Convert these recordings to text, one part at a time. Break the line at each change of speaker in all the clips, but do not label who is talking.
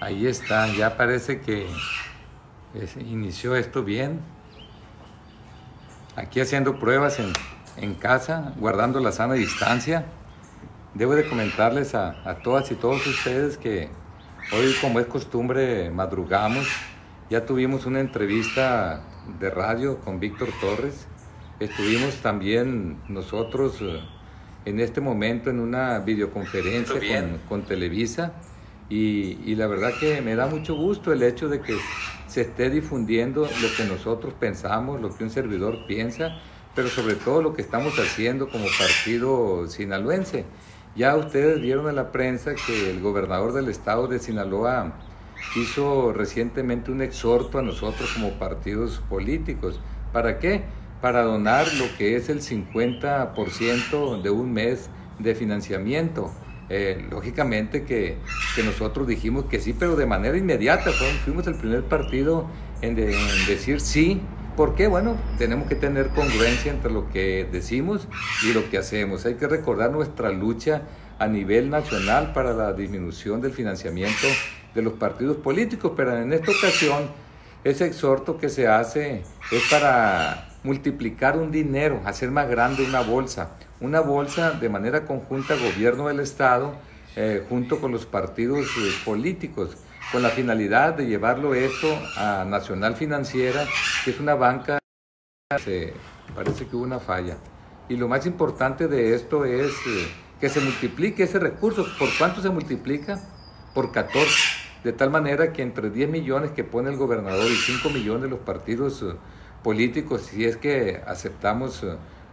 Ahí está, ya parece que inició esto bien. Aquí haciendo pruebas en casa, guardando la sana distancia. Debo de comentarles a todas y todos ustedes que hoy, como es costumbre, madrugamos. Ya tuvimos una entrevista de radio con Víctor Torres. Estuvimos también nosotros en este momento en una videoconferencia con Televisa. Y la verdad que me da mucho gusto el hecho de que se esté difundiendo lo que nosotros pensamos, lo que un servidor piensa, pero sobre todo lo que estamos haciendo como partido sinaloense. Ya ustedes vieron en la prensa que el gobernador del estado de Sinaloa hizo recientemente un exhorto a nosotros como partidos políticos. ¿Para qué? Para donar lo que es el 50% de un mes de financiamiento. Lógicamente que nosotros dijimos que sí, pero de manera inmediata. Fuimos el primer partido en decir sí. ¿Por qué? Bueno, tenemos que tener congruencia entre lo que decimos y lo que hacemos. Hay que recordar nuestra lucha a nivel nacional para la disminución del financiamiento de los partidos políticos, pero en esta ocasión ese exhorto que se hace es para multiplicar un dinero, hacer más grande una bolsa de manera conjunta, gobierno del estado, junto con los partidos políticos, con la finalidad de llevarlo esto a Nacional Financiera, que es una banca. Parece que hubo una falla. Y lo más importante de esto es que se multiplique ese recurso. ¿Por cuánto se multiplica? Por 14. De tal manera que entre 10 millones que pone el gobernador y 5 millones los partidos políticos, si es que aceptamos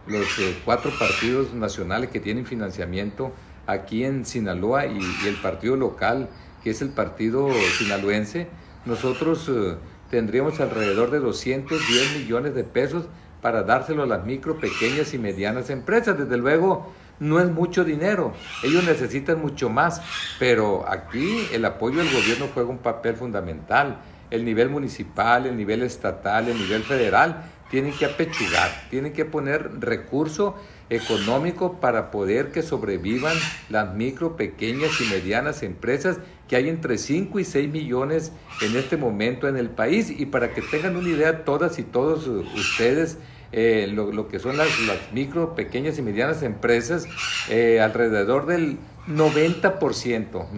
los 4 partidos nacionales que tienen financiamiento aquí en Sinaloa y el partido local, que es el partido sinaloense, nosotros tendríamos alrededor de 210 millones de pesos para dárselo a las micro, pequeñas y medianas empresas. Desde luego, no es mucho dinero, ellos necesitan mucho más, pero aquí el apoyo del gobierno juega un papel fundamental. El nivel municipal, el nivel estatal, el nivel federal tienen que apechugar, tienen que poner recurso económico para poder que sobrevivan las micro, pequeñas y medianas empresas, que hay entre 5 y 6 millones en este momento en el país. Y para que tengan una idea todas y todos ustedes, lo que son las micro, pequeñas y medianas empresas, alrededor del 90%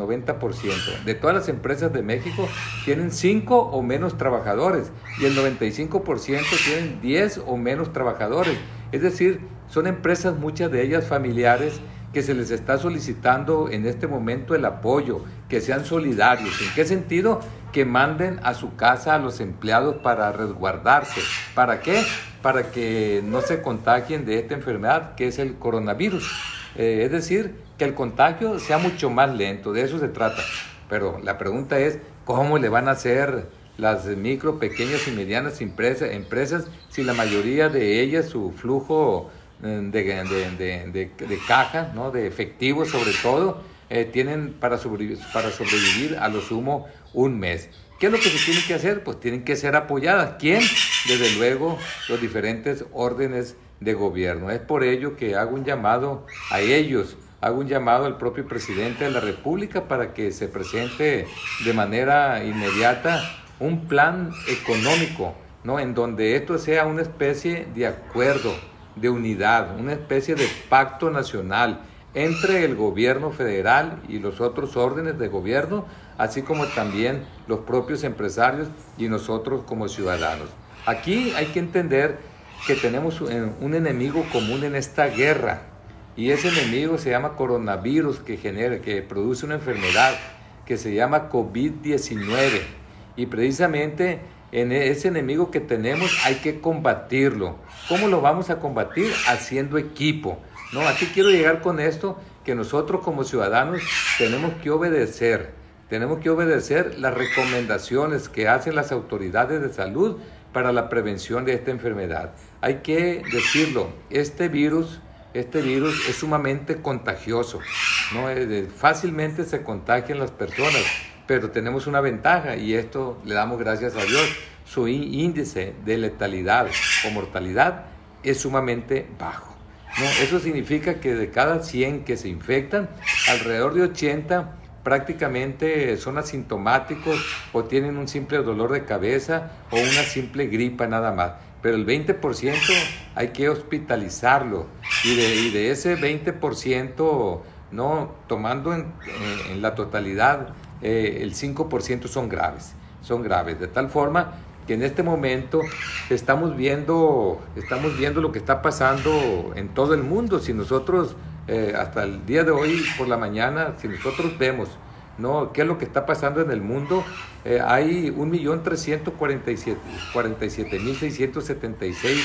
de todas las empresas de México tienen 5 o menos trabajadores y el 95% tienen 10 o menos trabajadores. Es decir, son empresas, muchas de ellas familiares, que se les está solicitando en este momento el apoyo, que sean solidarios. ¿En qué sentido? Que manden a su casa a los empleados para resguardarse. ¿Para qué? Para que no se contagien de esta enfermedad que es el coronavirus. Es decir, que el contagio sea mucho más lento, de eso se trata. Pero la pregunta es, ¿cómo le van a hacer las micro, pequeñas y medianas empresas si la mayoría de ellas, su flujo de caja, ¿no?, de efectivo sobre todo, tienen para sobrevivir a lo sumo un mes? ¿Qué es lo que se tiene que hacer? Pues tienen que ser apoyadas. ¿Quién? Desde luego, los diferentes órdenes de gobierno. Es por ello que hago un llamado a ellos, hago un llamado al propio presidente de la República para que se presente de manera inmediata un plan económico, ¿no?, en donde esto sea una especie de acuerdo, de unidad, una especie de pacto nacional entre el gobierno federal y los otros órdenes de gobierno, así como también los propios empresarios y nosotros como ciudadanos. Aquí hay que entender que tenemos un enemigo común en esta guerra, y ese enemigo se llama coronavirus, que produce una enfermedad que se llama COVID-19, y precisamente en ese enemigo que tenemos hay que combatirlo. ¿Cómo lo vamos a combatir? Haciendo equipo, ¿no? Aquí quiero llegar con esto, que nosotros como ciudadanos tenemos que obedecer las recomendaciones que hacen las autoridades de salud para la prevención de esta enfermedad. Hay que decirlo, este virus es sumamente contagioso, ¿no? Fácilmente se contagian las personas, pero tenemos una ventaja, y esto le damos gracias a Dios: su índice de letalidad o mortalidad es sumamente bajo, ¿no? Eso significa que de cada 100 que se infectan, alrededor de 80 prácticamente son asintomáticos o tienen un simple dolor de cabeza o una simple gripa nada más. Pero el 20% hay que hospitalizarlo y de ese 20%, no tomando en la totalidad, el 5% son graves, de tal forma que en este momento estamos viendo lo que está pasando en todo el mundo. Si nosotros hasta el día de hoy por la mañana, si nosotros vemos, ¿no?, qué es lo que está pasando en el mundo, hay 1.347.676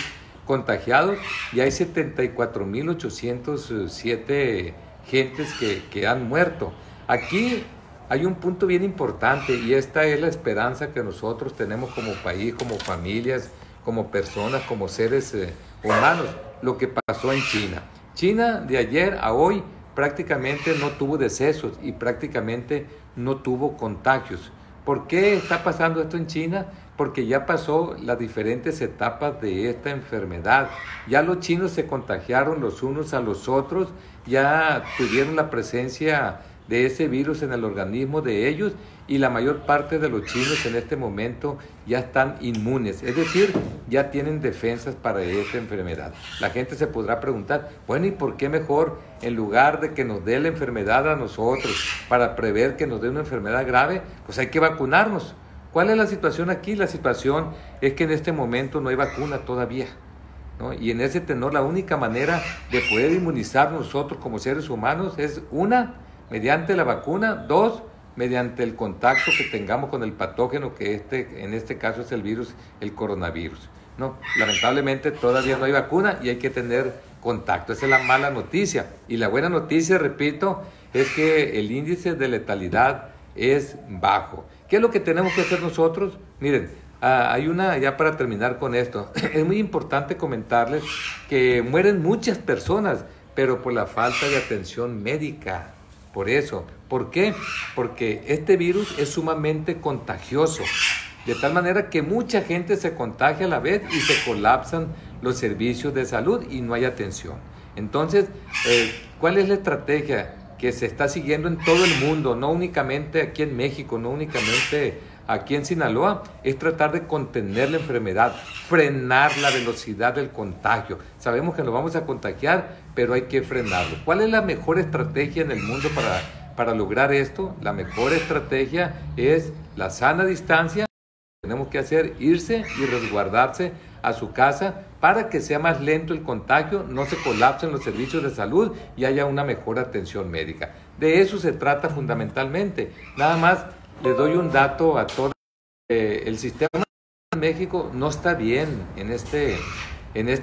contagiados y hay 74.807 gentes que han muerto. Aquí hay un punto bien importante y esta es la esperanza que nosotros tenemos como país, como familias, como personas, como seres humanos. Lo que pasó en China. China de ayer a hoy prácticamente no tuvo decesos y prácticamente no tuvo contagios. ¿Por qué está pasando esto en China? Porque ya pasó las diferentes etapas de esta enfermedad. Ya los chinos se contagiaron los unos a los otros, ya tuvieron la presencia de ese virus en el organismo de ellos y la mayor parte de los chinos en este momento ya están inmunes, es decir, ya tienen defensas para esta enfermedad. La gente se podrá preguntar, bueno, ¿y por qué mejor en lugar de que nos dé la enfermedad a nosotros para prever que nos dé una enfermedad grave, pues hay que vacunarnos? ¿Cuál es la situación aquí? La situación es que en este momento no hay vacuna todavía, ¿no? Y en ese tenor la única manera de poder inmunizar nosotros como seres humanos es una, mediante la vacuna, dos, mediante el contacto que tengamos con el patógeno que en este caso es el virus, el coronavirus, ¿no? Lamentablemente todavía no hay vacuna y hay que tener contacto. Esa es la mala noticia. Y la buena noticia, repito, es que el índice de letalidad es bajo. ¿Qué es lo que tenemos que hacer nosotros? Miren, hay una, ya para terminar con esto, es muy importante comentarles que mueren muchas personas, pero por la falta de atención médica. Por eso, ¿por qué? Porque este virus es sumamente contagioso, de tal manera que mucha gente se contagia a la vez y se colapsan los servicios de salud y no hay atención. Entonces, ¿cuál es la estrategia que se está siguiendo en todo el mundo? No únicamente aquí en México, no únicamente aquí en Sinaloa, es tratar de contener la enfermedad, frenar la velocidad del contagio. Sabemos que nos vamos a contagiar, pero hay que frenarlo. ¿Cuál es la mejor estrategia en el mundo para lograr esto? La mejor estrategia es la sana distancia. Tenemos que hacer irse y resguardarse a su casa para que sea más lento el contagio, no se colapsen los servicios de salud y haya una mejor atención médica. De eso se trata fundamentalmente. Nada más les doy un dato a todos. El sistema en México no está bien en este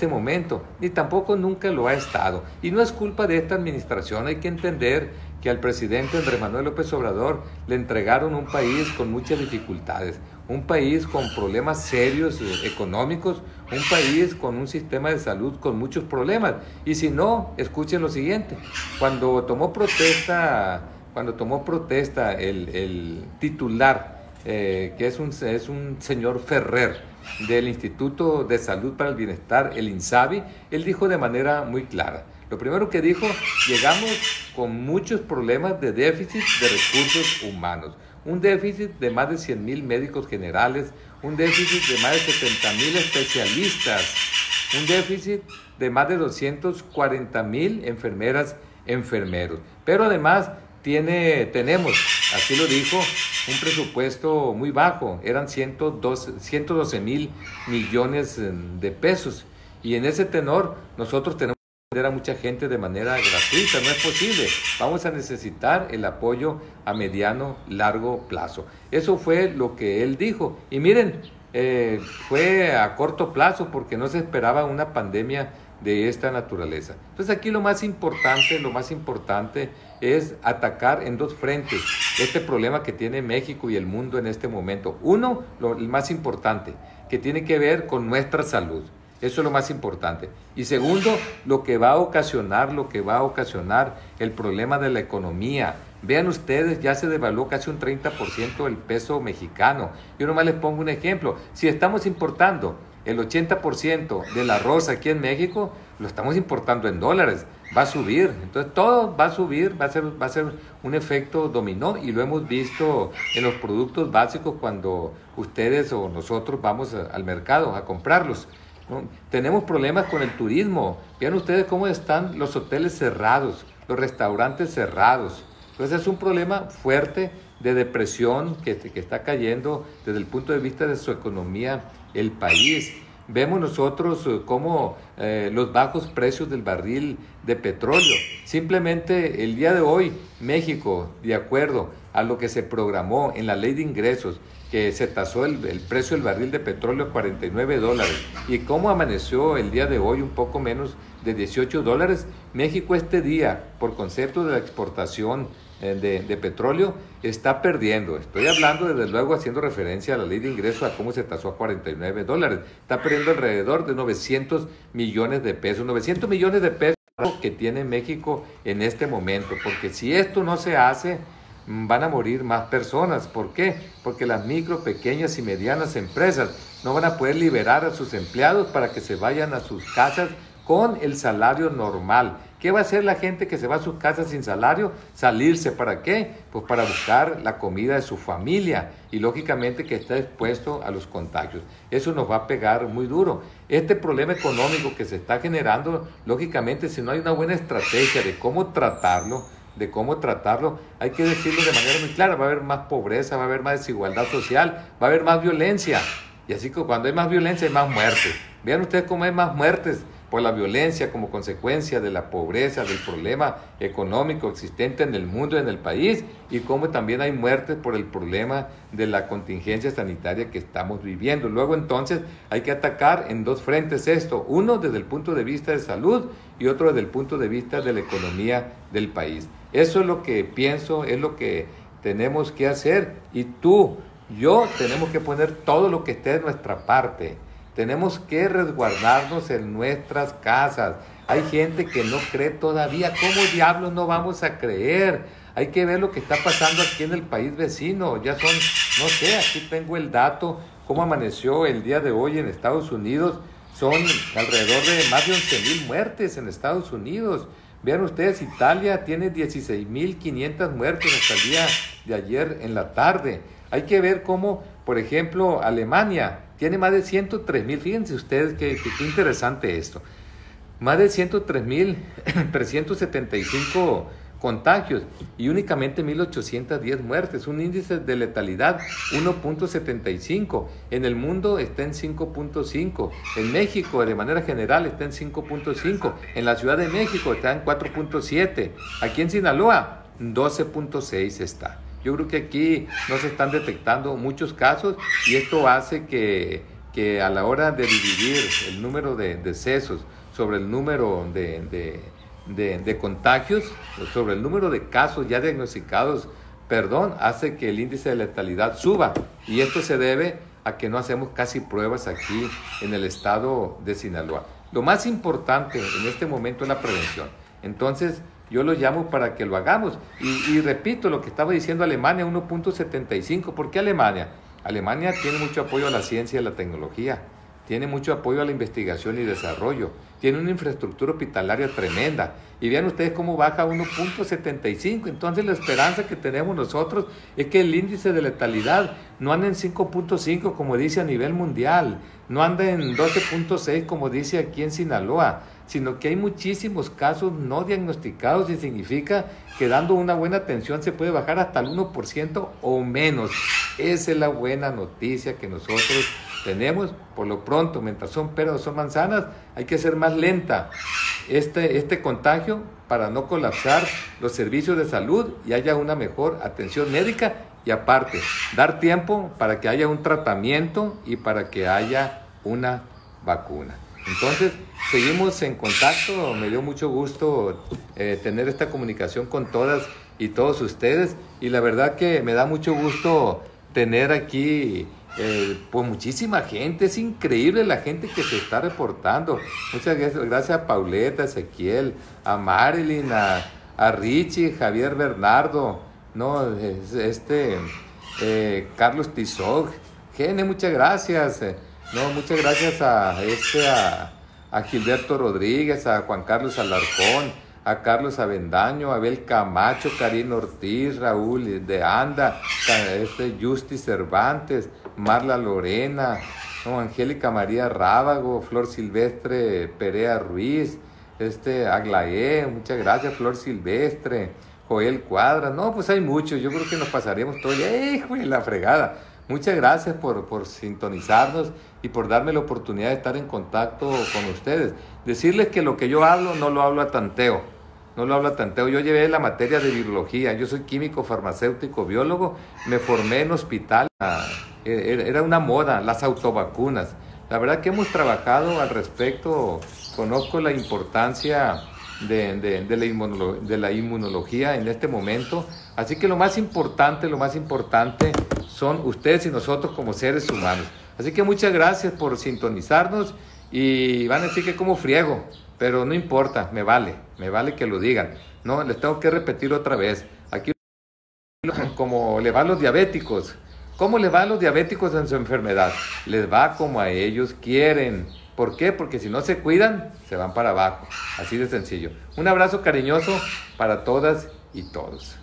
momento, ni tampoco nunca lo ha estado. Y no es culpa de esta administración. Hay que entender que al presidente Andrés Manuel López Obrador le entregaron un país con muchas dificultades, un país con problemas serios económicos, un país con un sistema de salud con muchos problemas. Y si no, escuchen lo siguiente: cuando tomó protesta el titular, que es un señor Ferrer, del Instituto de Salud para el Bienestar, el INSABI, él dijo de manera muy clara. Lo primero que dijo: llegamos con muchos problemas de déficit de recursos humanos. Un déficit de más de 100,000 médicos generales, un déficit de más de 70,000 especialistas, un déficit de más de 240,000 enfermeras, enfermeros. Pero además tenemos, así lo dijo, un presupuesto muy bajo, eran 112,000 millones de pesos. Y en ese tenor nosotros tenemos que atender a mucha gente de manera gratuita, no es posible. Vamos a necesitar el apoyo a mediano, largo plazo. Eso fue lo que él dijo. Y miren, fue a corto plazo porque no se esperaba una pandemia de esta naturaleza. Entonces aquí lo más importante es atacar en dos frentes este problema que tiene México y el mundo en este momento. Uno, el más importante, que tiene que ver con nuestra salud. Eso es lo más importante. Y segundo, lo que va a ocasionar el problema de la economía. Vean ustedes, ya se devaluó casi un 30% el peso mexicano. Yo nomás les pongo un ejemplo. Si estamos importando el 80% del arroz aquí en México, lo estamos importando en dólares. va a subir. Entonces todo va a subir, va a ser un efecto dominó, y lo hemos visto en los productos básicos cuando ustedes o nosotros vamos al mercado a comprarlos, ¿no? Tenemos problemas con el turismo. Vean ustedes cómo están los hoteles cerrados, los restaurantes cerrados. Entonces es un problema fuerte de depresión que está cayendo desde el punto de vista de su economía el país. Vemos nosotros cómo los bajos precios del barril de petróleo. Simplemente el día de hoy México, de acuerdo a lo que se programó en la ley de ingresos, que se tasó el precio del barril de petróleo a $49, y cómo amaneció el día de hoy un poco menos de $18, México este día, por concepto de la exportación de petróleo, está perdiendo. Estoy hablando desde luego haciendo referencia a la ley de ingresos, a cómo se tasó a $49. Está perdiendo alrededor de 900 millones de pesos. 900 millones de pesos que tiene México en este momento, porque si esto no se hace, van a morir más personas. ¿Por qué? Porque las micro, pequeñas y medianas empresas no van a poder liberar a sus empleados para que se vayan a sus casas con el salario normal. ¿Qué va a hacer la gente que se va a sus casas sin salario? Salirse. ¿Para qué? Pues para buscar la comida de su familia, y lógicamente que está expuesto a los contagios. Eso nos va a pegar muy duro. Este problema económico que se está generando, lógicamente, si no hay una buena estrategia de cómo tratarlo, hay que decirlo de manera muy clara: va a haber más pobreza, va a haber más desigualdad social, va a haber más violencia. Y así que cuando hay más violencia hay más muertes. Vean ustedes cómo hay más muertes por la violencia como consecuencia de la pobreza, del problema económico existente en el mundo y en el país, y cómo también hay muertes por el problema de la contingencia sanitaria que estamos viviendo. Luego entonces hay que atacar en dos frentes esto: uno desde el punto de vista de salud y otro desde el punto de vista de la economía del país. Eso es lo que pienso, es lo que tenemos que hacer, y tú, yo, tenemos que poner todo lo que esté de nuestra parte. Tenemos que resguardarnos en nuestras casas. Hay gente que no cree todavía. ¿Cómo diablos no vamos a creer? Hay que ver lo que está pasando aquí en el país vecino. Ya son, no sé, aquí tengo el dato, cómo amaneció el día de hoy en Estados Unidos. Son alrededor de más de 11,000 muertes en Estados Unidos. Vean ustedes, Italia tiene 16,500 muertes hasta el día de ayer en la tarde. Hay que ver cómo, por ejemplo, Alemania tiene más de 103,000. Fíjense ustedes qué interesante esto. Más de 103,375 contagios y únicamente 1,810 muertes. Un índice de letalidad 1.75. En el mundo está en 5.5. En México, de manera general, está en 5.5. En la Ciudad de México está en 4.7. Aquí en Sinaloa, 12.6 está. Yo creo que aquí no se están detectando muchos casos, y esto hace que a la hora de dividir el número de decesos sobre el número de contagios, sobre el número de casos ya diagnosticados, hace que el índice de letalidad suba. Y esto se debe a que no hacemos casi pruebas aquí en el estado de Sinaloa. Lo más importante en este momento es la prevención. Entonces, yo lo llamo para que lo hagamos. Y repito lo que estaba diciendo Alemania, 1.75. ¿Por qué Alemania? Alemania tiene mucho apoyo a la ciencia y a la tecnología. Tiene mucho apoyo a la investigación y desarrollo. Tiene una infraestructura hospitalaria tremenda. Y vean ustedes cómo baja 1.75. Entonces la esperanza que tenemos nosotros es que el índice de letalidad no ande en 5.5 como dice a nivel mundial. No ande en 12.6 como dice aquí en Sinaloa, sino que hay muchísimos casos no diagnosticados, y significa que dando una buena atención se puede bajar hasta el 1% o menos. Esa es la buena noticia que nosotros tenemos. Por lo pronto, mientras son peras o son manzanas, hay que ser más lenta este contagio para no colapsar los servicios de salud y haya una mejor atención médica, y aparte, dar tiempo para que haya un tratamiento y para que haya una vacuna. Entonces, seguimos en contacto. Me dio mucho gusto tener esta comunicación con todas y todos ustedes, y la verdad que me da mucho gusto tener aquí pues muchísima gente. Es increíble la gente que se está reportando. Muchas gracias a Pauleta, a Ezequiel, a Marilyn, a Richie, Javier Bernardo, ¿no? Carlos Tizog, Gene, muchas gracias. Muchas gracias a Gilberto Rodríguez, a Juan Carlos Alarcón, a Carlos Avendaño, Abel Camacho, Karina Ortiz, Raúl de Anda, Justi Cervantes, Marla Lorena, no, Angélica María Rábago, Flor Silvestre Perea Ruiz, Aglaé, muchas gracias, Flor Silvestre, Joel Cuadra, no, pues hay muchos, yo creo que nos pasaremos todo, ¡hijo de la fregada! Muchas gracias por sintonizarnos y por darme la oportunidad de estar en contacto con ustedes. Decirles que lo que yo hablo no lo hablo a tanteo, no lo hablo a tanteo. Yo llevé la materia de virología, yo soy químico, farmacéutico, biólogo, me formé en hospital, era una moda, las autovacunas. La verdad que hemos trabajado al respecto, conozco la importancia de la inmunología en este momento, así que lo más importante son ustedes y nosotros como seres humanos. Así que muchas gracias por sintonizarnos y van a decir que como friego, pero no importa, me vale que lo digan. No, les tengo que repetir otra vez. Aquí como le va a los diabéticos. ¿Cómo le va a los diabéticos en su enfermedad? Les va como a ellos quieren. ¿Por qué? Porque si no se cuidan, se van para abajo. Así de sencillo. Un abrazo cariñoso para todas y todos.